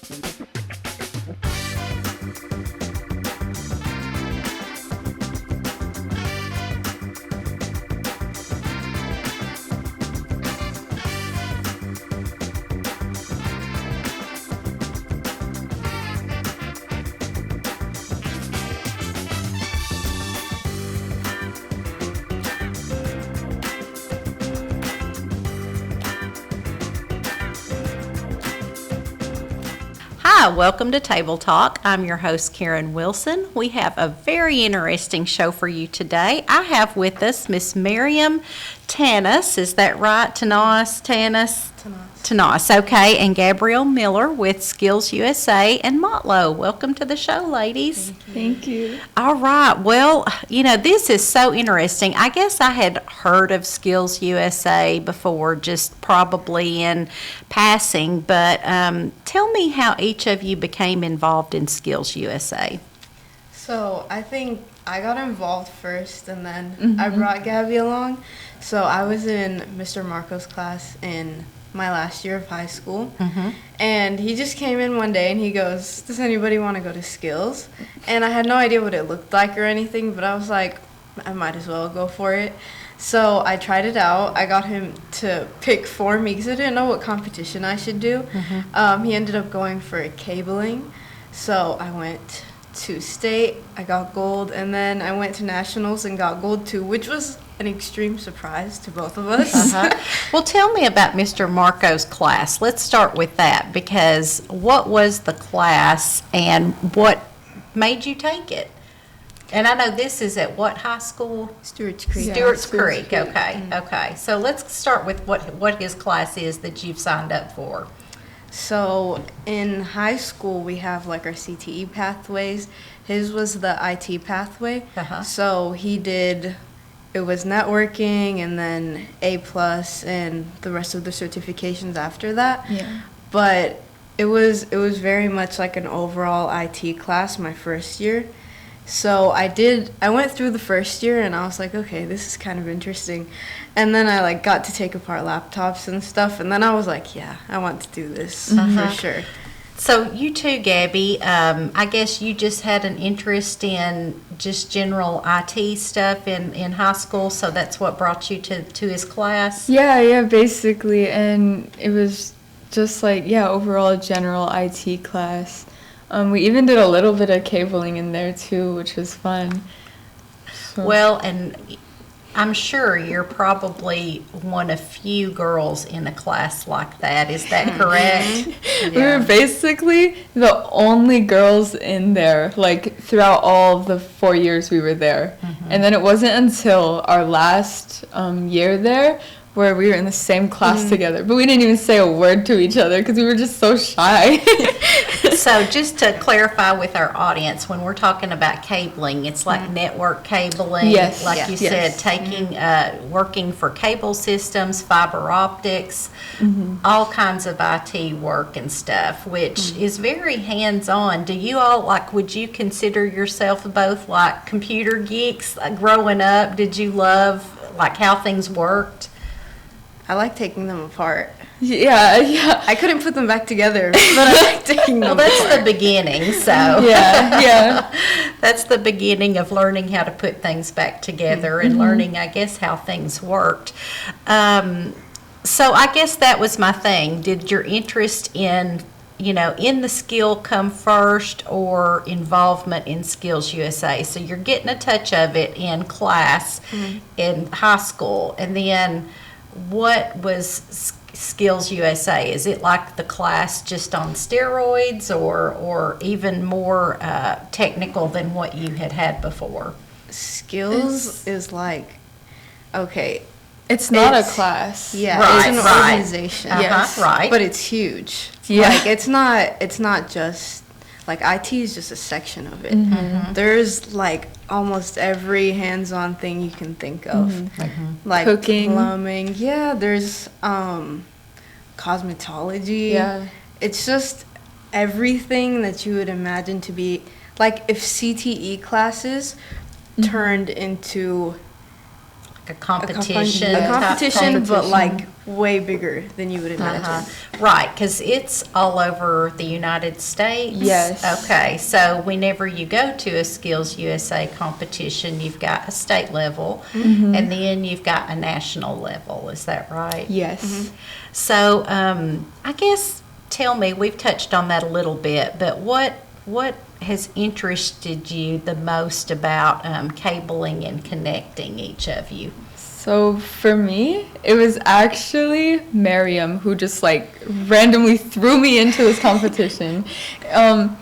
Hi, welcome to Table Talk. I'm your host, Karen Wilson. We have a very interesting show for you today. I have with us Miss Miriam Tanas. Is that right? Tanas? Tanas, okay. And Gabrielle Miller with Skills USA and Motlow. Welcome to the show, ladies. Thank you. All right. Well, this is so interesting. I guess I had heard of Skills USA before, just probably in passing, but tell me how each of you became involved in Skills USA. So I think I got involved first, and then I brought Gabby along. So I was in Mr. Marco's class in my last year of high school, and he just came in one day and he goes, "Does anybody want to go to Skills?" And I had no idea what it looked like or anything, but I was like, I might as well go for it. So I tried it out. I got him to pick for me because I didn't know what competition I should do. He ended up going for cabling, so I went to state, I got gold, and then I went to nationals and got gold too, which was an extreme surprise to both of us. Well, tell me about Mr. Marco's class. Let's start with that, because what was the class and what made you take it? And I know this is at what high school? Stewart's Creek. Stewart's Creek, okay, okay. So let's start with what his class is that you've signed up for. So in high school, we have like our CTE pathways. His was the IT pathway. So it was networking and then A+ and the rest of the certifications after that. Yeah. But it was very much like an overall IT class my first year. So I went through the first year and I was like, okay, this is kind of interesting. And then I got to take apart laptops and stuff, and then I was like, yeah, I want to do this for sure. So you too, Gabby, I guess you just had an interest in just general IT stuff in high school, so that's what brought you to his class? Yeah, basically. And it was just overall general IT class. We even did a little bit of cabling in there too, which was fun. So. Well, and I'm sure you're probably one of few girls in a class like that. Is that correct? We were basically the only girls in there, throughout all of the 4 years we were there. And then it wasn't until our last year there where we were in the same class together. But we didn't even say a word to each other because we were just so shy. So just to clarify with our audience, when we're talking about cabling, it's like network cabling, you said, taking, working for cable systems, fiber optics, all kinds of IT work and stuff, which is very hands-on. Do you all, would you consider yourself both computer geeks? Growing up, did you love how things worked? I like taking them apart. Yeah. I couldn't put them back together, but I like taking them apart. Well, that's the beginning, so. Yeah. That's the beginning of learning how to put things back together and learning, I guess, how things worked. So I guess that was my thing. Did your interest in the skill come first, or involvement in Skills USA? So you're getting a touch of it in class in high school, and then what was Skills USA? Is it like the class just on steroids, or even more technical than what you had before? Skills is okay. It's not a class. Yeah, right, it's an organization. Yes, right. But it's huge. Yeah. It's not just IT is just a section of it. There's almost every hands-on thing you can think of. Cooking, plumbing. Yeah, there's cosmetology. Yeah. It's just everything that you would imagine to be if CTE classes turned into A competition, but way bigger than you would imagine. Right, because it's all over the United States. Yes. Okay, so whenever you go to a Skills USA competition, you've got a state level, and then you've got a national level. Is that right? Yes. So, I guess, tell me, we've touched on that a little bit, but what has interested you the most about cabling and connecting each of you? So for me, it was actually Miriam who just like randomly threw me into this competition. Well,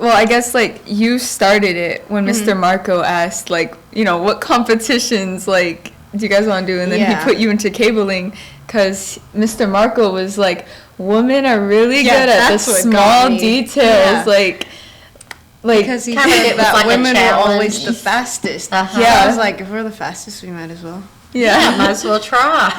I guess like you started it when Mr. Marco asked like, you know, what competitions like do you guys want to do? And then he put you into cabling because Mr. Marco was like, women are really good at the small details, like because he kinda said that like a women were always challenge. the fastest. Yeah. I was like, if we're the fastest, we might as well. Yeah, might as well try.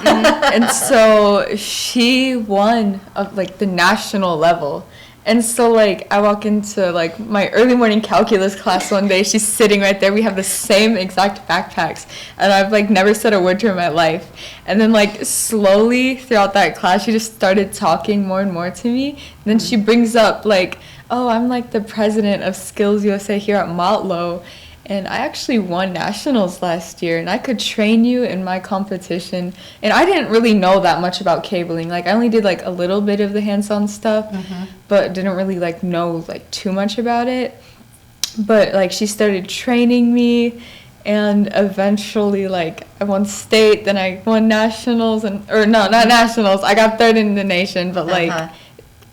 And so she won like the national level. And so like I walk into like my early morning calculus class one day, she's sitting right there. We have the same exact backpacks, and I've like never said a word to her in my life. And then like slowly throughout that class, she just started talking more and more to me. And then she brings up like, oh, I'm like the president of Skills USA here at Motlow. And I actually won nationals last year, and I could train you in my competition. And I didn't really know that much about cabling. Like, I only did, like, a little bit of the hands-on stuff, but didn't really, like, know, like, too much about it. But, like, she started training me, and eventually, like, I won state, then I won nationals, or no, not nationals. I got third in the nation, but, like,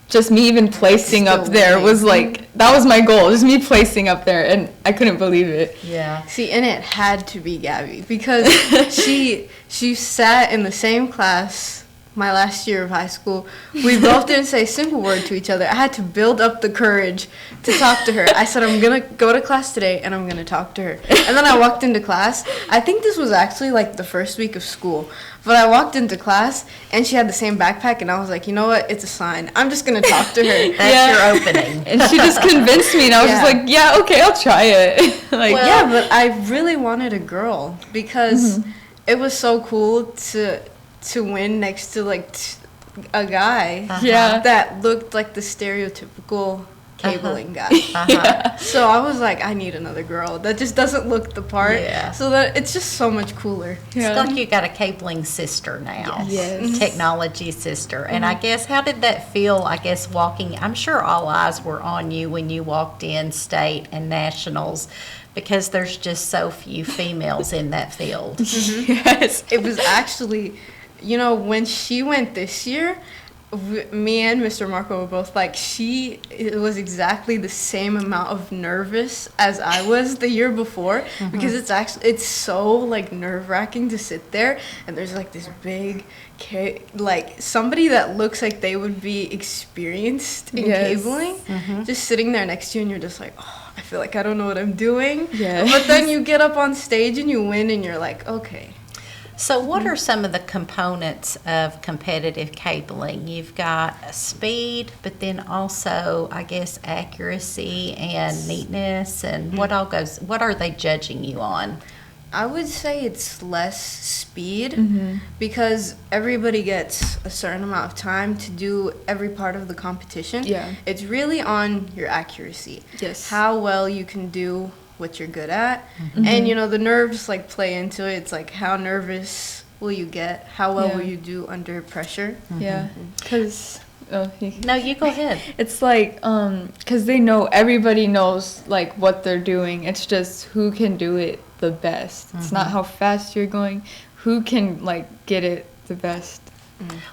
just me even placing up there was like, that was my goal, just me placing up there, and I couldn't believe it. Yeah. See, and it had to be Gabby because she sat in the same class my last year of high school. We both didn't say a single word to each other. I had to build up the courage to talk to her. I said, I'm going to go to class today, and I'm going to talk to her. And then I walked into class. I think this was actually like the first week of school. But I walked into class, and she had the same backpack, and I was like, you know what? It's a sign. I'm just going to talk to her. That's your opening. And she just convinced me, and I was just like, yeah, okay, I'll try it. Like, Yeah, but I really wanted a girl because it was so cool to win next to, like, a guy that looked like the stereotypical cabling guy. So I was like, I need another girl that just doesn't look the part. Yeah. So that it's just so much cooler. It's like you got a cabling sister now. Yes. Technology sister. And I guess, how did that feel, I guess, walking? I'm sure all eyes were on you when you walked in state and nationals, because there's just so few females in that field. Yes. It was actually, you know, when she went this year, me and Mr. Marco were both like, it was exactly the same amount of nervous as I was the year before, because it's so like nerve-wracking to sit there, and there's like this big like somebody that looks like they would be experienced in cabling just sitting there next to you, and you're just like, oh, I feel like I don't know what I'm doing. But then you get up on stage and you win, and you're like, okay. So what are some of the components of competitive cabling? You've got speed, but then also, I guess, accuracy and neatness, and what are they judging you on? I would say it's less speed because everybody gets a certain amount of time to do every part of the competition. Yeah. It's really on your accuracy. Yes. How well you can do what you're good at. And, you know, the nerves, like, play into it. It's like, how nervous will you get? How well will you do under pressure? Yeah. Because... No, you go ahead. It's like, because they know, everybody knows, like, what they're doing. It's just who can do it the best. It's not how fast you're going. Who can, like, get it the best.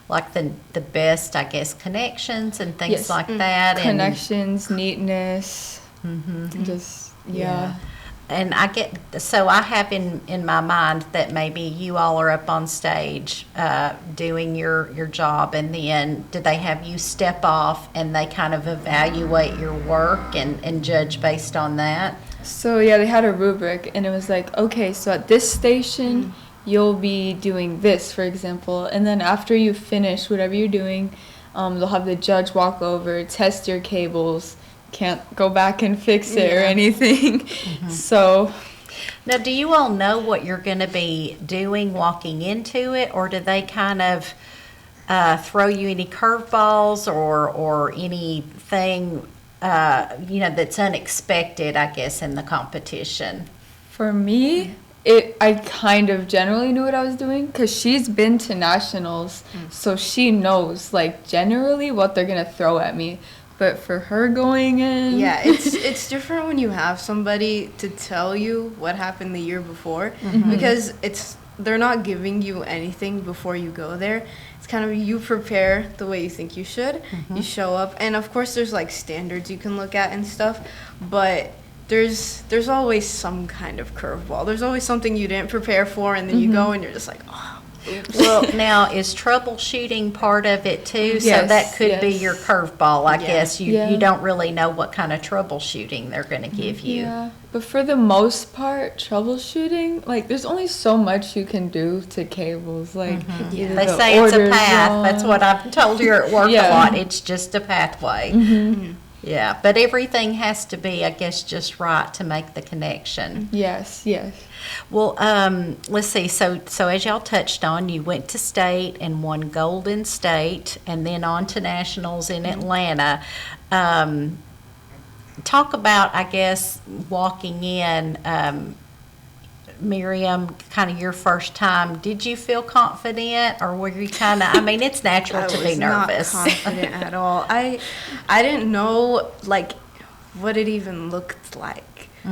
Like the best, I guess, connections and things like that. Connections, neatness, just, And I have in my mind that maybe you all are up on stage doing your job, and then do they have you step off and they kind of evaluate your work and judge based on that? So, yeah, they had a rubric, and it was like, okay, so at this station, you'll be doing this, for example, and then after you finish whatever you're doing, they'll have the judge walk over, test your cables, can't go back and fix it or anything. So now, do you all know what you're going to be doing walking into it, or do they kind of throw you any curveballs or anything, that's unexpected, I guess, in the competition? For me, I kind of generally knew what I was doing because she's been to nationals, so she knows like generally what they're gonna throw at me. But for her going in, Yeah, it's different when you have somebody to tell you what happened the year before, because they're not giving you anything before you go there. It's kind of you prepare the way you think you should. You show up, and of course there's like standards you can look at and stuff, but there's always some kind of curveball. There's always something you didn't prepare for, and then you go and you're just like, oh. Oops. Well, now, is troubleshooting part of it too? So Yes, that could be yes. your curveball, I guess. You Yeah. don't really know what kind of troubleshooting they're going to give you. Yeah, but for the most part, troubleshooting, like, there's only so much you can do to cables. Like, either They the say it's a order's path. wrong. That's what I've told you at work a Yeah. lot. It's just a pathway. Yeah, but everything has to be, I guess, just right to make the connection. Yes, yes. Well, let's see. So as y'all touched on, you went to state and won gold in state, and then on to nationals in Atlanta. Talk about, I guess, walking in, Miriam, kind of your first time. Did you feel confident, or were you kind of? I mean, it's natural to be nervous. I was not confident at all. I didn't know like what it even looked like.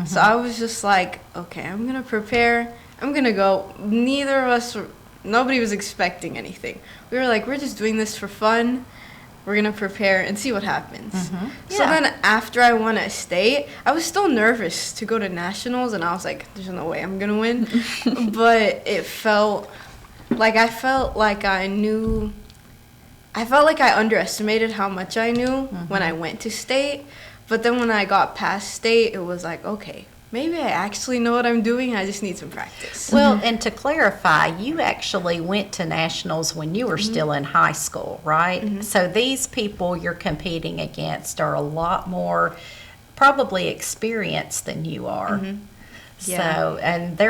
So I was just like, okay, I'm gonna prepare. I'm gonna go. Nobody was expecting anything. We were like, we're just doing this for fun. We're gonna prepare and see what happens. So Yeah. then after I won at state, I was still nervous to go to nationals, and I was like, there's no way I'm gonna win. But I felt like I knew. I felt like I underestimated how much I knew when I went to state. But then when I got past state, it was like, okay, maybe I actually know what I'm doing. I just need some practice. Well, and to clarify, you actually went to nationals when you were still in high school, right? So these people you're competing against are a lot more probably experienced than you are. Yeah. So, and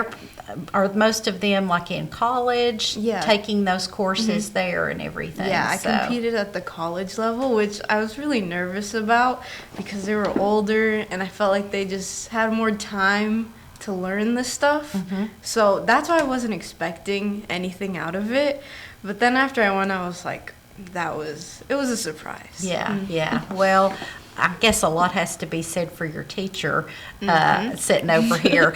are most of them like in college, Yeah. taking those courses there and everything? Yeah, I so. competed at the college level, which I was really nervous about because they were older and I felt like they just had more time to learn this stuff. So that's why I wasn't expecting anything out of it. But then after I won, I was like, it was a surprise. Yeah, yeah. Well, I guess a lot has to be said for your teacher sitting over here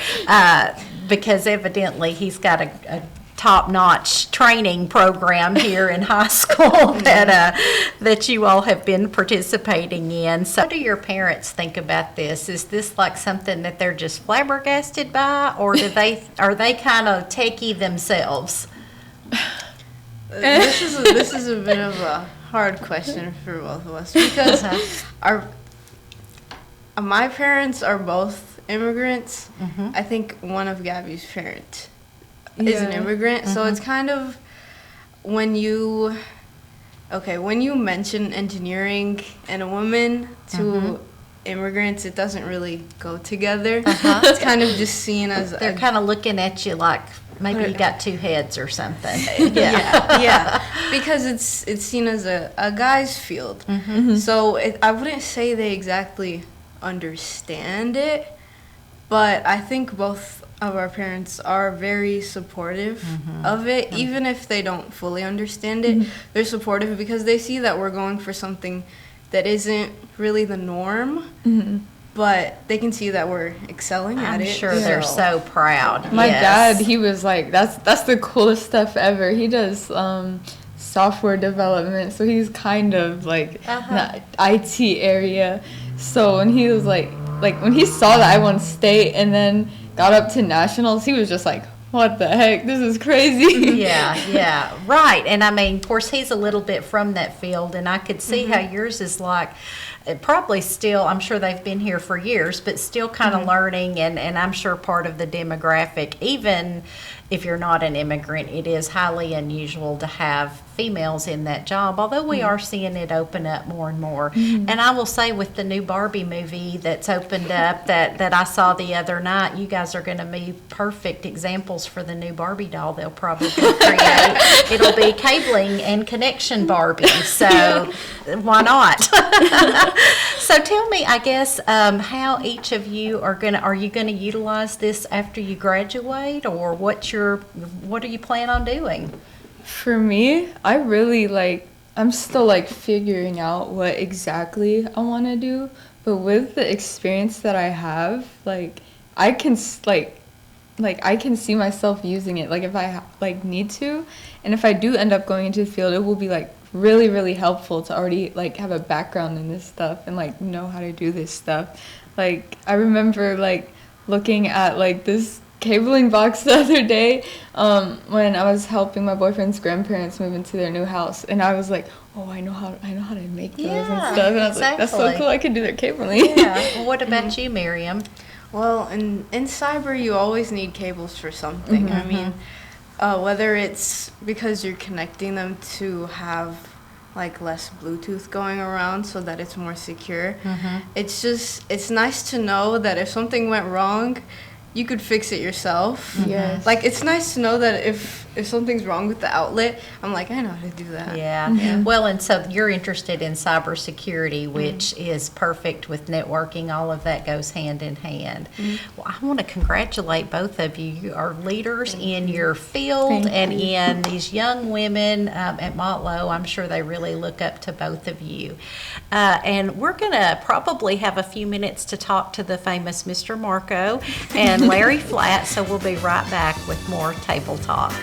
because evidently he's got a top-notch training program here in high school that you all have been participating in. So what do your parents think about this? Is this like something that they're just flabbergasted by, or are they kind of techie themselves? This is a bit of a hard question for both of us because my parents are both immigrants. I think one of Gabby's parents is an immigrant, so it's kind of when you mention engineering and a woman to immigrants, it doesn't really go together. It's kind of just seen as They're kind of looking at you like maybe you got two heads or something. yeah, because it's seen as a guy's field. So I wouldn't say they exactly understand it, but I think both of our parents are very supportive of it, even if they don't fully understand it. They're supportive because they see that we're going for something that isn't really the norm. But they can see that we're excelling at I'm it. sure they're so proud. My yes. dad, he was like, that's the coolest stuff ever. He does software development, so he's kind of like in the IT area. So when he was like when he saw that I won state and then got up to nationals, he was just like, what the heck? This is crazy. Yeah, right. And I mean, of course, he's a little bit from that field, and I could see how yours is like, probably still, I'm sure they've been here for years, but still kind of learning, and I'm sure part of the demographic, even if you're not an immigrant, it is highly unusual to have females in that job, although we are seeing it open up more and more. And I will say with the new Barbie movie that's opened up that I saw the other night, you guys are going to be perfect examples for the new Barbie doll they'll probably create. It'll be cabling and connection Barbie, so why not? So tell me, I guess, how each of you are you going to utilize this after you graduate, or what do you plan on doing? For me, I really I'm still figuring out what exactly I want to do, but with the experience that I have, I can I can see myself using it, if I need to, and if I do end up going into the field, it will be really, really helpful to already have a background in this stuff and know how to do this stuff. I remember looking at this cabling box the other day when I was helping my boyfriend's grandparents move into their new house, and I was oh, I know how to make those and stuff, and I was that's so cool, I can do their cabling. Yeah. Well, what about you, Miriam? Well, in cyber, you always need cables for something. I mean, whether it's because you're connecting them to have less Bluetooth going around so that it's more secure. It's nice to know that if something went wrong, you could fix it yourself. Yes. It's nice to know that if something's wrong with the outlet, I'm I know how to do that. Yeah. Well, and so you're interested in cybersecurity, which is perfect with networking. All of that goes hand in hand. Well, I want to congratulate both of you. You are leaders in your field and in these young women at Motlow. I'm sure they really look up to both of you. And we're going to probably have a few minutes to talk to the famous Mr. Marco and Larry Flatt, so we'll be right back with more Table Talk.